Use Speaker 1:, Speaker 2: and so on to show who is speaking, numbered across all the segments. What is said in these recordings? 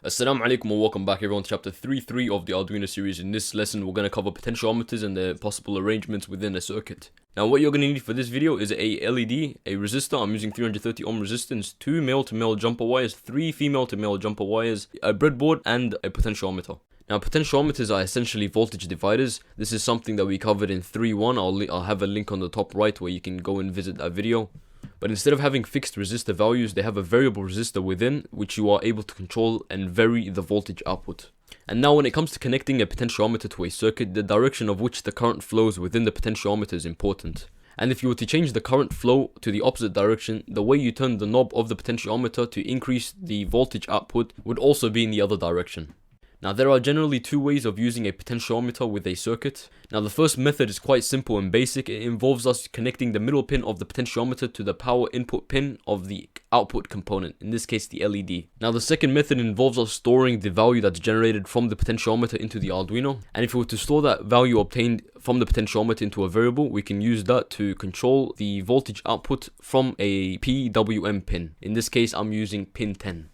Speaker 1: Assalamu alaikum and welcome back everyone to chapter 3.3 of the Arduino series. In this lesson we're going to cover potentiometers and their possible arrangements within a circuit. Now what you're going to need for this video is a LED, a resistor, I'm using 330 ohm resistance, 2 male to male jumper wires, 3 female to male jumper wires, a breadboard and a potentiometer. Now potentiometers are essentially voltage dividers. This is something that we covered in 3.1. I'll have a link on the top right where you can go and visit that video. But instead of having fixed resistor values, they have a variable resistor within, which you are able to control and vary the voltage output. And now when it comes to connecting a potentiometer to a circuit, the direction of which the current flows within the potentiometer is important. And if you were to change the current flow to the opposite direction, the way you turn the knob of the potentiometer to increase the voltage output would also be in the other direction. Now there are generally two ways of using a potentiometer with a circuit. Now the first method is quite simple and basic. It involves us connecting the middle pin of the potentiometer to the power input pin of the output component, in this case the LED. Now the second method involves us storing the value that's generated from the potentiometer into the Arduino. And if we were to store that value obtained from the potentiometer into a variable, we can use that to control the voltage output from a PWM pin. In this case I'm using pin 10.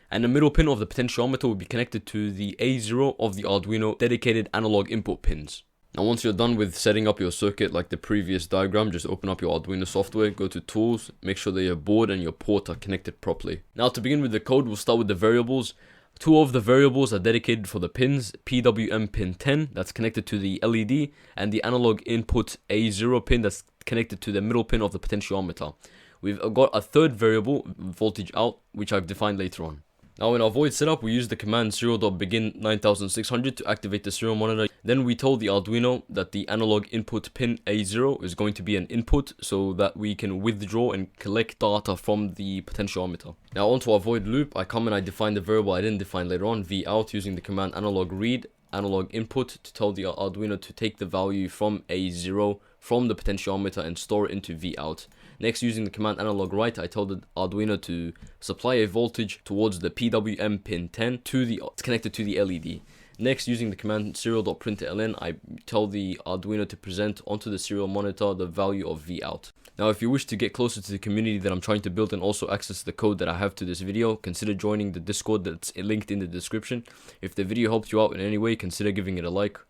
Speaker 1: And the middle pin of the potentiometer will be connected to the A0 of the Arduino dedicated analog input pins. Now once you're done with setting up your circuit like the previous diagram, just open up your Arduino software, go to tools, make sure that your board and your port are connected properly. Now to begin with the code, we'll start with the variables. Two of the variables are dedicated for the pins, PWM pin 10 that's connected to the LED and the analog input A0 pin that's connected to the middle pin of the potentiometer. We've got a third variable, voltage out, which I've defined later on. Now in our void setup, we use the command serial.begin 9600 to activate the serial monitor. Then we told the Arduino that the analog input pin A0 is going to be an input so that we can withdraw and collect data from the potentiometer. Now onto our void loop, I come and I define the variable I didn't define later on, vout, using the command analog read analog input to tell the Arduino to take the value from A0 from the potentiometer and store it into vout. Next, using the command analog write, I told the Arduino to supply a voltage towards the PWM pin 10 connected to the LED. Next, using the command serial.println, I tell the Arduino to present onto the serial monitor the value of vout. Now, if you wish to get closer to the community that I'm trying to build and also access the code that I have to this video, consider joining the Discord that's linked in the description. If the video helped you out in any way, consider giving it a like.